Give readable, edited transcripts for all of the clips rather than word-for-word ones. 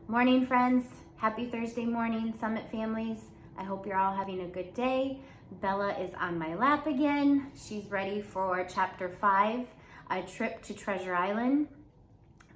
Morning, friends. Happy Thursday morning, Summit families. I hope you're all having a good day. Bella is on my lap again. She's ready for chapter 5, a trip to Treasure Island.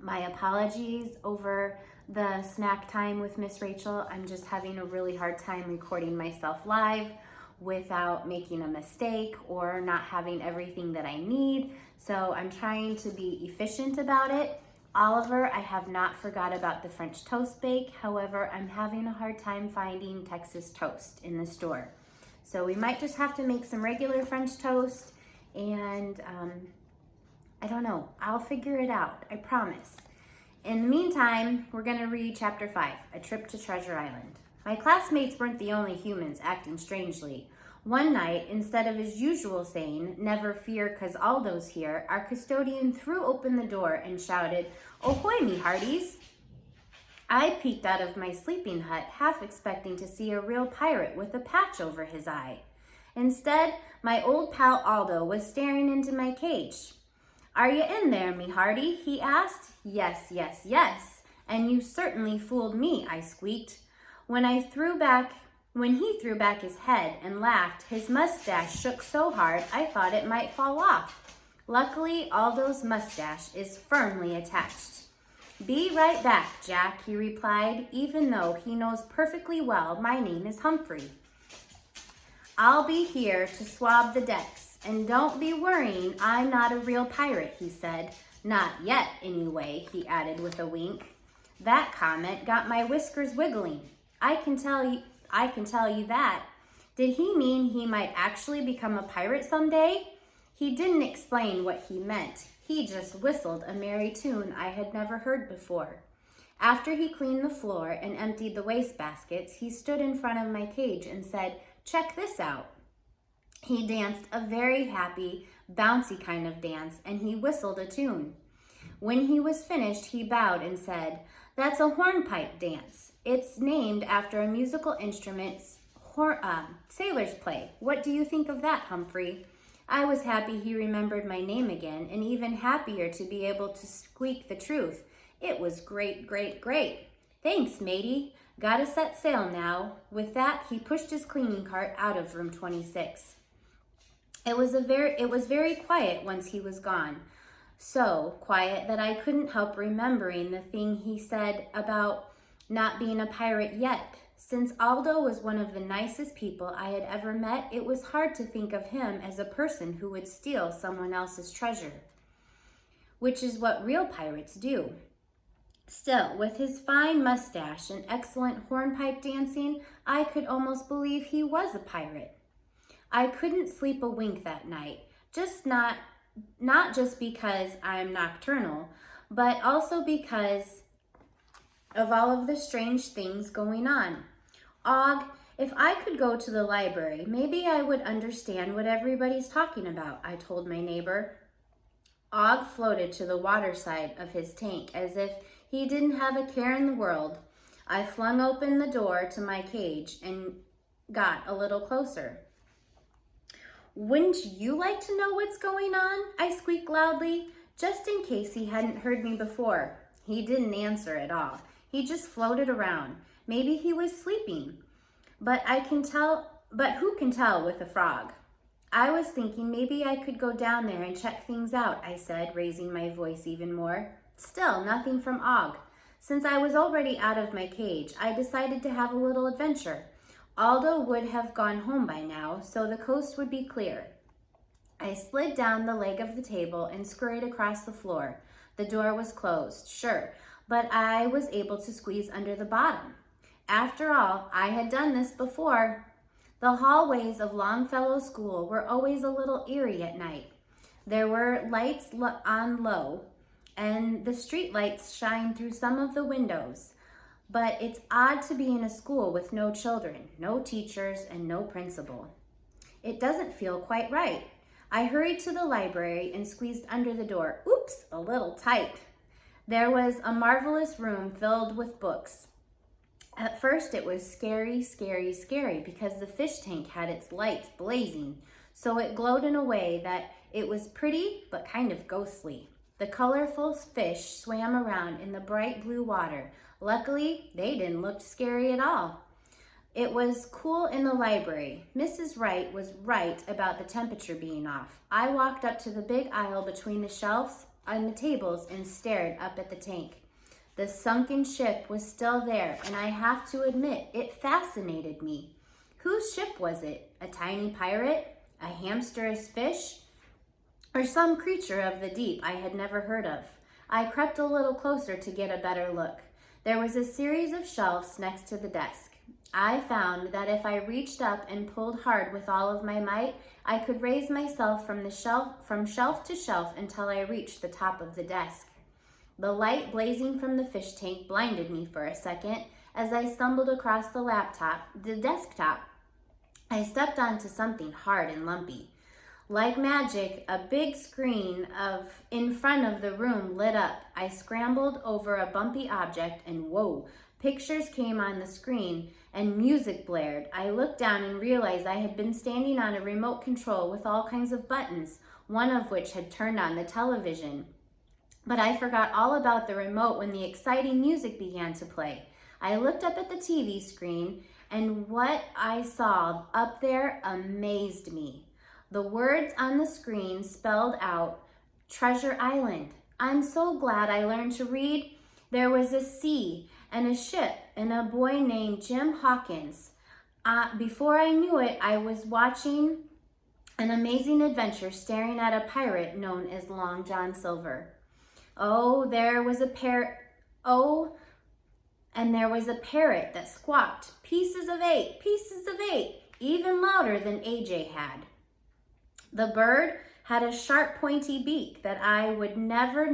My apologies over the snack time with Miss Rachel. I'm just having a really hard time recording myself live without making a mistake or not having everything that I need. So I'm trying to be efficient about it. Oliver, I have not forgot about the French toast bake. However, I'm having a hard time finding Texas toast in the store. So we might just have to make some regular French toast and I don't know, I'll figure it out, I promise. In the meantime, we're gonna read chapter 5, A Trip to Treasure Island. My classmates weren't the only humans acting strangely. One night, instead of his usual saying, "Never fear, 'cause Aldo's here," our custodian threw open the door and shouted, "Ahoy, me hearties!" I peeked out of my sleeping hut, half expecting to see a real pirate with a patch over his eye. Instead, my old pal Aldo was staring into my cage. "Are you in there, me hearty?" he asked. "Yes, yes, yes. And you certainly fooled me," I squeaked. When he threw back his head and laughed, his mustache shook so hard I thought it might fall off. Luckily, Aldo's mustache is firmly attached. "Be right back, Jack," he replied, even though he knows perfectly well my name is Humphrey. "I'll be here to swab the decks, and don't be worrying I'm not a real pirate," he said. "Not yet, anyway," he added with a wink. That comment got my whiskers wiggling. I can tell you that. Did he mean he might actually become a pirate someday? He didn't explain what he meant. He just whistled a merry tune I had never heard before. After he cleaned the floor and emptied the wastebaskets, he stood in front of my cage and said, "Check this out." He danced a very happy, bouncy kind of dance, and he whistled a tune. When he was finished, he bowed and said, "That's a hornpipe dance. It's named after a musical instrument sailors play. What do you think of that, Humphrey?" I was happy he remembered my name again, and even happier to be able to squeak the truth. It was great, great, great. "Thanks, matey. Gotta set sail now." With that, he pushed his cleaning cart out of room 26. It was very quiet once he was gone. So quiet that I couldn't help remembering the thing he said about not being a pirate yet. Since Aldo was one of the nicest people I had ever met, it was hard to think of him as a person who would steal someone else's treasure, which is what real pirates do. Still, with his fine mustache and excellent hornpipe dancing, I could almost believe he was a pirate. I couldn't sleep a wink that night, not just because I'm nocturnal, but also because of all of the strange things going on. Og, if I could go to the library, maybe I would understand what everybody's talking about, I told my neighbor. Og floated to the water side of his tank as if he didn't have a care in the world. I flung open the door to my cage and got a little closer. "Wouldn't you like to know what's going on?" I squeaked loudly, just in case he hadn't heard me before. He didn't answer at all. He just floated around. Maybe he was sleeping. But who can tell with a frog? I was thinking maybe I could go down there and check things out, I said, raising my voice even more. Still, nothing from Og. Since I was already out of my cage, I decided to have a little adventure. Aldo would have gone home by now, so the coast would be clear. I slid down the leg of the table and scurried across the floor. The door was closed, sure, but I was able to squeeze under the bottom. After all, I had done this before. The hallways of Longfellow School were always a little eerie at night. There were lights on low, and the street lights shine through some of the windows. But it's odd to be in a school with no children, no teachers, and no principal. It doesn't feel quite right. I hurried to the library and squeezed under the door. Oops, a little tight. There was a marvelous room filled with books. At first it was scary, scary, scary because the fish tank had its lights blazing, so it glowed in a way that it was pretty but kind of ghostly. The colorful fish swam around in the bright blue water. Luckily, they didn't look scary at all. It was cool in the library. Mrs. Wright was right about the temperature being off. I walked up to the big aisle between the shelves and the tables and stared up at the tank. The sunken ship was still there, and I have to admit, it fascinated me. Whose ship was it? A tiny pirate? A hamsterous fish? Or some creature of the deep I had never heard of? I crept a little closer to get a better look. There was a series of shelves next to the desk. I found that if I reached up and pulled hard with all of my might, I could raise myself from shelf to shelf until I reached the top of the desk. The light blazing from the fish tank blinded me for a second as I stumbled across the desktop. I stepped onto something hard and lumpy. Like magic, a big screen in front of the room lit up. I scrambled over a bumpy object and whoa, pictures came on the screen and music blared. I looked down and realized I had been standing on a remote control with all kinds of buttons, one of which had turned on the television. But I forgot all about the remote when the exciting music began to play. I looked up at the TV screen, and what I saw up there amazed me. The words on the screen spelled out Treasure Island. I'm so glad I learned to read. There was a sea and a ship and a boy named Jim Hawkins. Before I knew it, I was watching an amazing adventure staring at a pirate known as Long John Silver. And there was a parrot that squawked, pieces of eight, even louder than AJ had. The bird had a sharp, pointy beak that I would never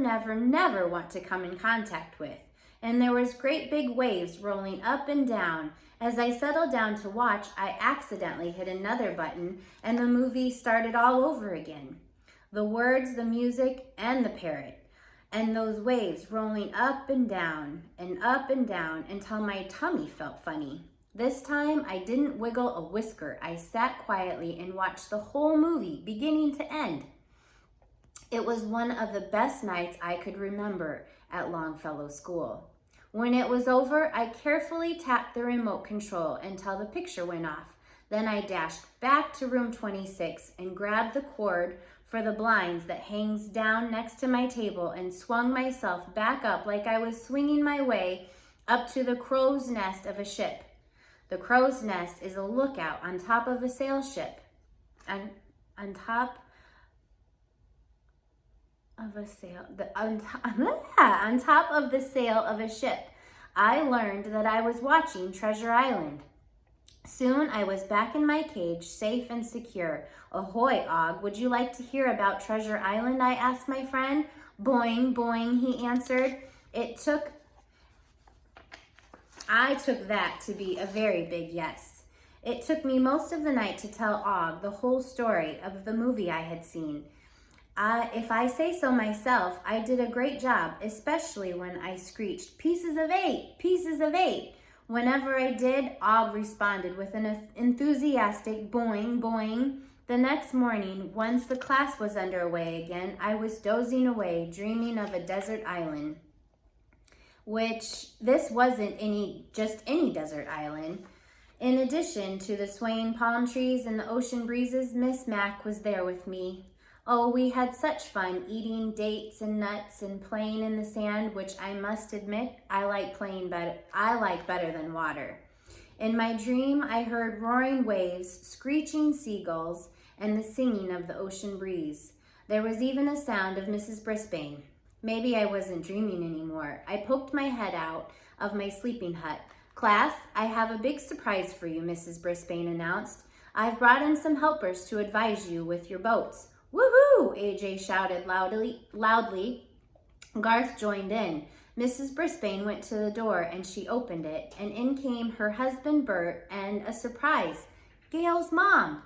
want to come in contact with. And there was great big waves rolling up and down. As I settled down to watch, I accidentally hit another button, and the movie started all over again. The words, the music, and the parrot. And those waves rolling up and down until my tummy felt funny. This time, I didn't wiggle a whisker. I sat quietly and watched the whole movie, beginning to end. It was one of the best nights I could remember at Longfellow School. When it was over, I carefully tapped the remote control until the picture went off. Then I dashed back to room 26 and grabbed the cord for the blinds that hangs down next to my table and swung myself back up like I was swinging my way up to the crow's nest of a ship. The crow's nest is a lookout on top of a sail ship. And on top of the sail of a ship, I learned that I was watching Treasure Island. Soon I was back in my cage, safe and secure. Ahoy, Og, would you like to hear about Treasure Island? I asked my friend. Boing, boing, he answered. I took that to be a very big yes. It took me most of the night to tell Og the whole story of the movie I had seen. If I say so myself, I did a great job, especially when I screeched, pieces of eight, pieces of eight. Whenever I did, Og responded with an enthusiastic boing, boing. The next morning, once the class was underway again, I was dozing away, dreaming of a desert island. Which this wasn't just any desert island. In addition to the swaying palm trees and the ocean breezes, Miss Mac was there with me. Oh, we had such fun eating dates and nuts and playing in the sand, which I must admit I like better than water. In my dream, I heard roaring waves, screeching seagulls, and the singing of the ocean breeze. There was even a sound of Mrs. Brisbane. Maybe I wasn't dreaming anymore. I poked my head out of my sleeping hut. Class, I have a big surprise for you, Mrs. Brisbane announced. I've brought in some helpers to advise you with your boats. Woohoo! AJ shouted loudly. Garth joined in. Mrs. Brisbane went to the door and she opened it, and in came her husband Bert and a surprise, Gail's mom.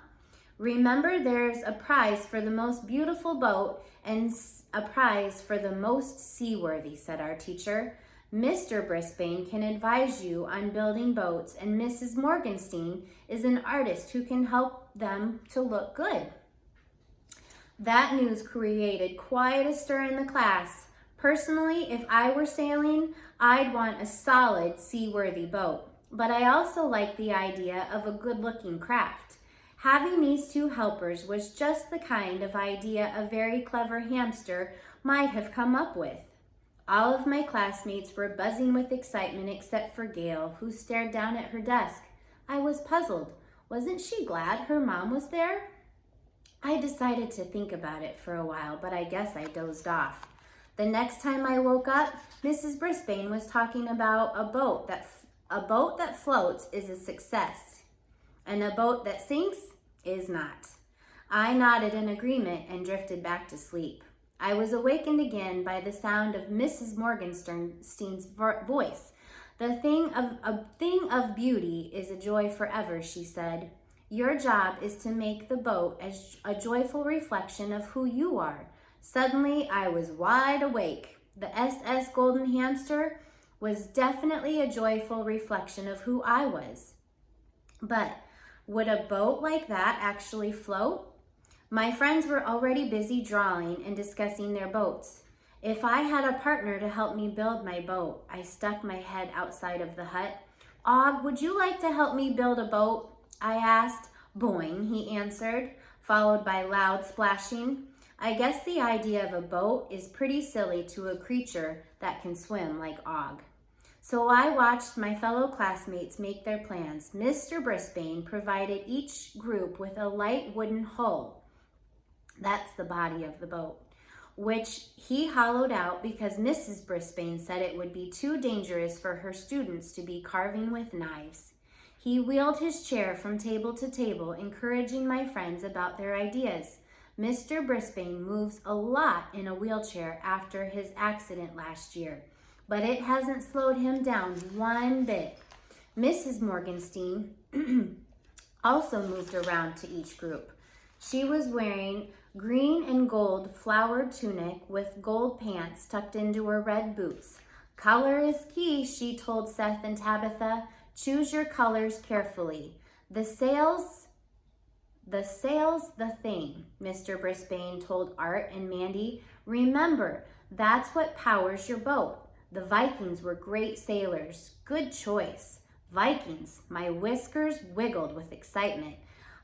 Remember, there's a prize for the most beautiful boat and a prize for the most seaworthy, said our teacher. Mr. Brisbane can advise you on building boats, and Mrs. Morgenstein is an artist who can help them to look good. That news created quite a stir in the class. Personally, if I were sailing, I'd want a solid, seaworthy boat. But I also like the idea of a good-looking craft. Having these two helpers was just the kind of idea a very clever hamster might have come up with. All of my classmates were buzzing with excitement except for Gail, who stared down at her desk. I was puzzled. Wasn't she glad her mom was there? I decided to think about it for a while, but I guess I dozed off. The next time I woke up, Mrs. Brisbane was talking about a boat that floats is a success, and a boat that sinks is not. I nodded in agreement and drifted back to sleep. I was awakened again by the sound of Mrs. Morgenstern's voice. A thing of beauty is a joy forever, she said. Your job is to make the boat as a joyful reflection of who you are. Suddenly, I was wide awake. The SS Golden Hamster was definitely a joyful reflection of who I was. But would a boat like that actually float? My friends were already busy drawing and discussing their boats. If I had a partner to help me build my boat, I stuck my head outside of the hut. Og, would you like to help me build a boat? I asked. Boing, he answered, followed by loud splashing. I guess the idea of a boat is pretty silly to a creature that can swim like Og. So I watched my fellow classmates make their plans. Mr. Brisbane provided each group with a light wooden hull. That's the body of the boat, which he hollowed out because Mrs. Brisbane said it would be too dangerous for her students to be carving with knives. He wheeled his chair from table to table, encouraging my friends about their ideas. Mr. Brisbane moves a lot in a wheelchair after his accident last year, but it hasn't slowed him down one bit. Mrs. Morgenstern also moved around to each group. She was wearing green and gold flowered tunic with gold pants tucked into her red boots. Color is key, she told Seth and Tabitha. Choose your colors carefully. The sail's the thing, Mr. Brisbane told Art and Mandy. Remember, that's what powers your boat. The Vikings were great sailors. Good choice. Vikings. My whiskers wiggled with excitement.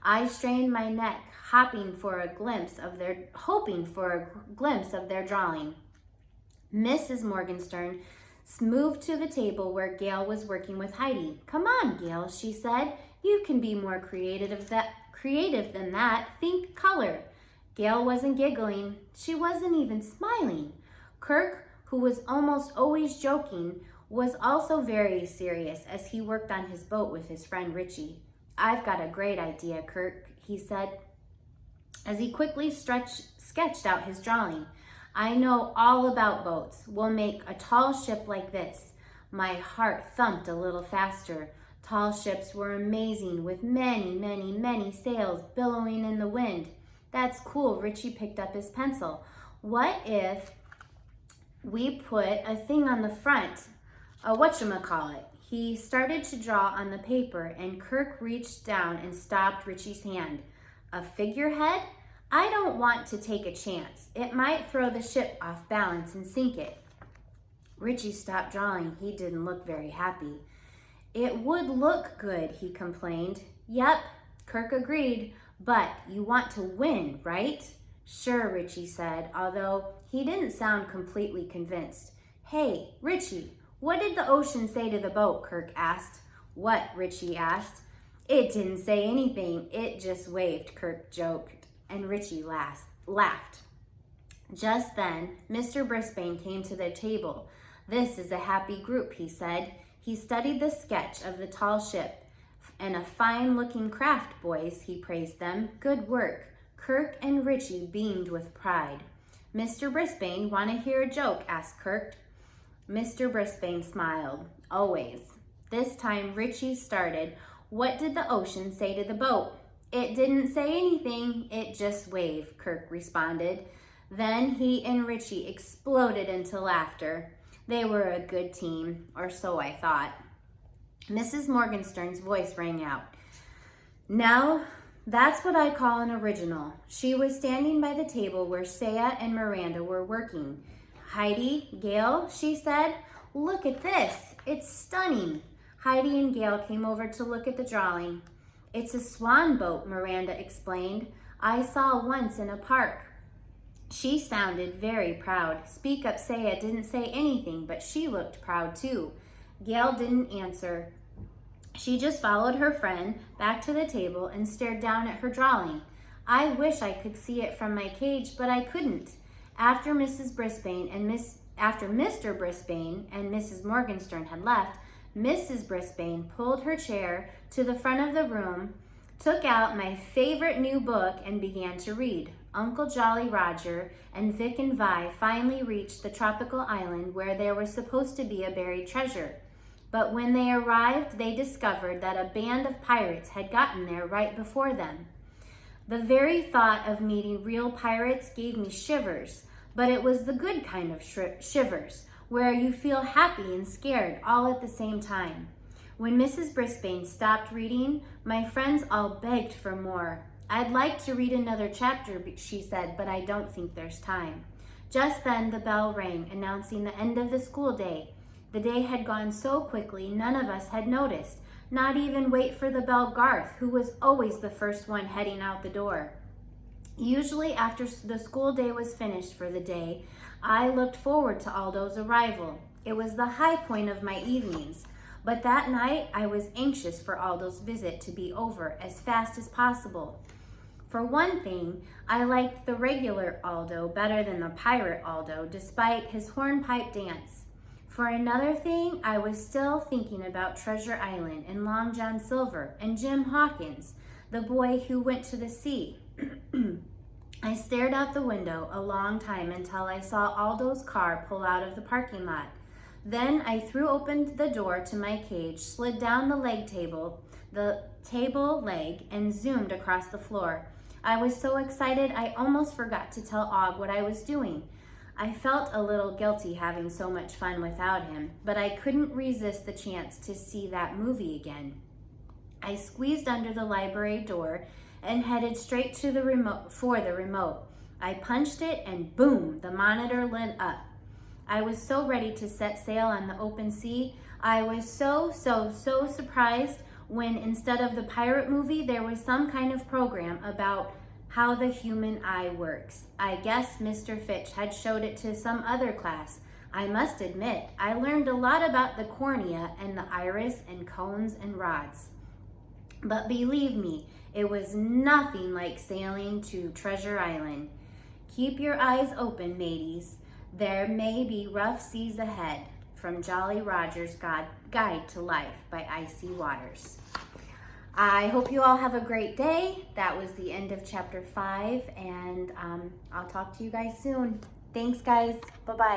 I strained my neck, hoping for a glimpse of their drawing. Mrs. Morgenstern moved to the table where Gail was working with Heidi. Come on, Gail, she said. You can be more creative than that. Think color. Gail wasn't giggling. She wasn't even smiling. Kirk, who was almost always joking, was also very serious as he worked on his boat with his friend Richie. I've got a great idea, Kirk, he said, as he quickly sketched out his drawing. I know all about boats. We'll make a tall ship like this. My heart thumped a little faster. Tall ships were amazing with many, many, many sails billowing in the wind. That's cool. Richie picked up his pencil. What if we put a thing on the front? Whatchamacallit? He started to draw on the paper and Kirk reached down and stopped Richie's hand. A figurehead? I don't want to take a chance. It might throw the ship off balance and sink it. Richie stopped drawing. He didn't look very happy. It would look good, he complained. Yep, Kirk agreed, but you want to win, right? Sure, Richie said, although he didn't sound completely convinced. Hey, Richie, what did the ocean say to the boat? Kirk asked. What? Richie asked. It didn't say anything. It just waved, Kirk joked. And Richie laughed. Just then, Mr. Brisbane came to the table. This is a happy group, he said. He studied the sketch of the tall ship. And a fine-looking craft, boys, he praised them. Good work. Kirk and Richie beamed with pride. Mr. Brisbane, want to hear a joke? Asked Kirk. Mr. Brisbane smiled. Always. This time, Richie started. What did the ocean say to the boat? It didn't say anything, it just waved, Kirk responded. Then he and Richie exploded into laughter. They were a good team, or so I thought. Mrs. Morgenstern's voice rang out. Now, That's what I call an original. She was standing by the table where Saya and Miranda were working. Heidi, Gail, she said, look at this. It's stunning. Heidi and Gail came over to look at the drawing. It's a swan boat, Miranda explained. I saw once in a park. She sounded very proud. Speak Up Saya didn't say anything, but she looked proud too. Gail didn't answer. She just followed her friend back to the table and stared down at her drawing. I wish I could see it from my cage, but I couldn't. After Mr. Brisbane and Mrs. Morgenstern had left, Mrs. Brisbane pulled her chair to the front of the room, took out my favorite new book, and began to read. Uncle Jolly Roger and Vic and Vi finally reached the tropical island where there was supposed to be a buried treasure. But when they arrived, they discovered that a band of pirates had gotten there right before them. The very thought of meeting real pirates gave me shivers, but it was the good kind of shivers, where you feel happy and scared all at the same time. When Mrs. Brisbane stopped reading, my friends all begged for more. I'd like to read another chapter, she said, but I don't think there's time. Just then the bell rang, announcing the end of the school day. The day had gone so quickly, none of us had noticed, not even wait for the bell Garth, who was always the first one heading out the door. Usually after the school day was finished for the day, I looked forward to Aldo's arrival. It was the high point of my evenings, but that night I was anxious for Aldo's visit to be over as fast as possible. For one thing, I liked the regular Aldo better than the pirate Aldo, despite his hornpipe dance. For another thing, I was still thinking about Treasure Island and Long John Silver and Jim Hawkins, the boy who went to the sea. I stared out the window a long time until I saw Aldo's car pull out of the parking lot. Then I threw open the door to my cage, slid down the table leg, and zoomed across the floor. I was so excited I almost forgot to tell Og what I was doing. I felt a little guilty having so much fun without him, but I couldn't resist the chance to see that movie again. I squeezed under the library door and headed straight to the remote. I punched it and boom, the monitor lit up. I was so ready to set sail on the open sea. I was so surprised when instead of the pirate movie, there was some kind of program about how the human eye works. I guess Mr. Fitch had showed it to some other class. I must admit, I learned a lot about the cornea and the iris and cones and rods. But believe me, it was nothing like sailing to Treasure Island. Keep your eyes open, mateys. There may be rough seas ahead. From Jolly Roger's Guide to Life by Icy Waters. I hope you all have a great day. That was the end of chapter 5, and I'll talk to you guys soon. Thanks, guys. Bye-bye.